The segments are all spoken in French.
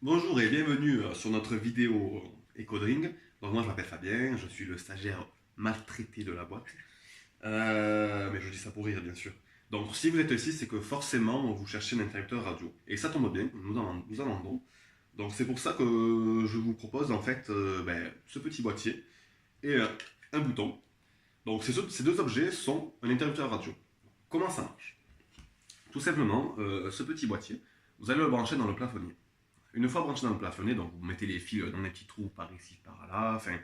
Bonjour et bienvenue sur notre vidéo Ecodring. Donc moi je m'appelle Fabien, je suis le stagiaire maltraité de la boîte. Mais je dis ça pour rire bien sûr. Donc si vous êtes ici, c'est que forcément vous cherchez un interrupteur radio. Et ça tombe bien, nous en vendons. Donc c'est pour ça que je vous propose en fait ce petit boîtier et un bouton. Donc ces deux objets sont un interrupteur radio. Comment ça marche? Tout simplement, ce petit boîtier, vous allez le brancher dans le plafonnier. Une fois branché dans le plafonnier, donc vous mettez les fils dans les petits trous par ici, par là. Enfin,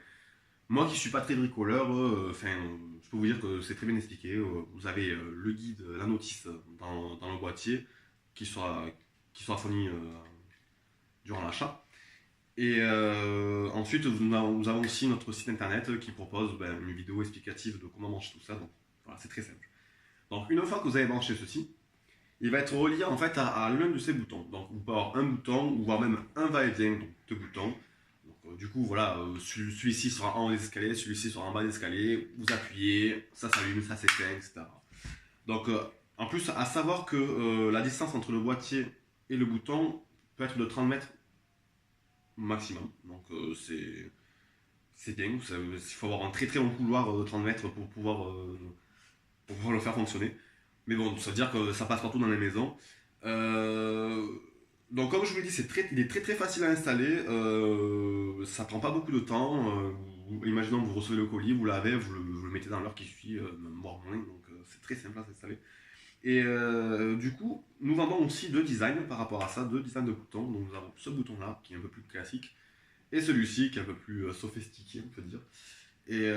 moi qui suis pas très bricoleur, je peux vous dire que c'est très bien expliqué. Vous avez le guide, la notice dans le boîtier qui sera fourni durant l'achat. Et ensuite, nous avons aussi notre site internet qui propose une vidéo explicative de comment brancher tout ça. Donc voilà, c'est très simple. Donc une fois que vous avez branché ceci, il va être relié en fait à l'un de ces boutons. Donc vous pouvez avoir un bouton, ou voire même un va-et-vient de boutons. Donc, du coup, voilà, celui-ci sera en haut des escaliers, celui-ci sera en bas des escaliers. Vous appuyez, ça s'allume, ça s'éteint, etc. Donc, en plus, à savoir que la distance entre le boîtier et le bouton peut être de 30 mètres maximum. Donc, c'est bien. Il faut avoir un très très long couloir de 30 mètres pour pouvoir le faire fonctionner. Mais bon, ça veut dire que ça passe partout dans les maisons. Euh, donc comme je vous l'ai dit, il est très très facile à installer. Ça prend pas beaucoup de temps. Imaginons que vous recevez le colis, vous l'avez, vous le mettez dans l'heure qui suit, voire moins. Donc c'est très simple à s'installer. Et du coup, nous vendons aussi deux designs par rapport à ça, deux designs de boutons. Donc nous avons ce bouton-là qui est un peu plus classique et celui-ci qui est un peu plus sophistiqué, on peut dire. Et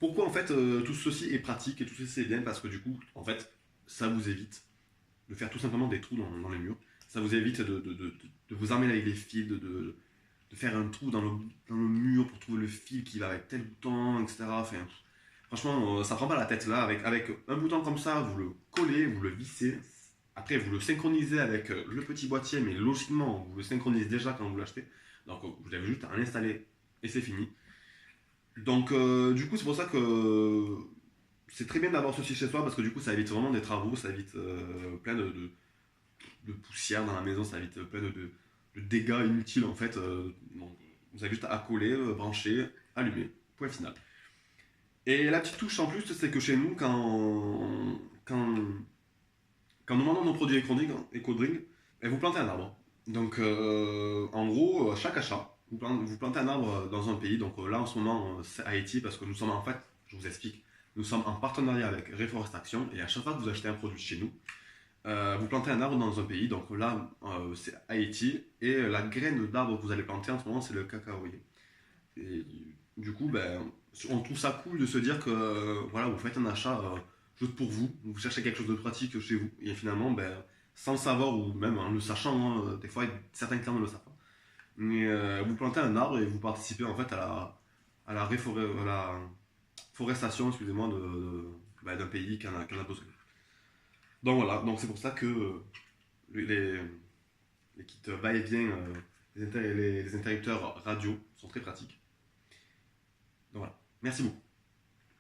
pourquoi en fait tout ceci est pratique et tout ceci est bien? Parce que du coup, en fait, ça vous évite de faire tout simplement des trous dans les murs. Ça vous évite de vous emmêler avec les fils, de faire un trou dans le mur pour trouver le fil qui va avec tel bouton, etc. Enfin, franchement, ça prend pas la tête là. Avec un bouton comme ça, vous le collez, vous le vissez. Après, vous le synchronisez avec le petit boîtier, mais logiquement, vous le synchronisez déjà quand vous l'achetez. Donc, vous avez juste à l'installer et c'est fini. Donc, du coup, c'est pour ça que c'est très bien d'avoir ceci chez soi parce que du coup, ça évite vraiment des travaux, ça évite plein de poussière dans la maison, ça évite plein de dégâts inutiles en fait. Donc, vous avez juste à coller, brancher, allumer. Point final. Et la petite touche en plus, c'est que chez nous, quand nous vendons nos produits EcoDring, vous plantez un arbre. Donc, en gros, chaque achat, vous plantez un arbre dans un pays. Donc là, en ce moment, c'est Haïti parce que nous sommes en fait, je vous explique, nous sommes en partenariat avec Reforestation et à chaque fois que vous achetez un produit chez nous, vous plantez un arbre dans un pays. Donc là, c'est Haïti et la graine d'arbre que vous allez planter en ce moment, c'est le cacaoyer. Et du coup, on trouve ça cool de se dire que voilà, vous faites un achat juste pour vous, vous cherchez quelque chose de pratique chez vous, et finalement, sans le savoir ou même en le sachant, hein, des fois certains clients ne le savent pas. Mais vous plantez un arbre et vous participez en fait à la forestation, excusez-moi, d'un pays qui en a besoin. Donc voilà, donc c'est pour ça que les, les kits va-et-vient, les interrupteurs radio sont très pratiques. Donc voilà, merci beaucoup.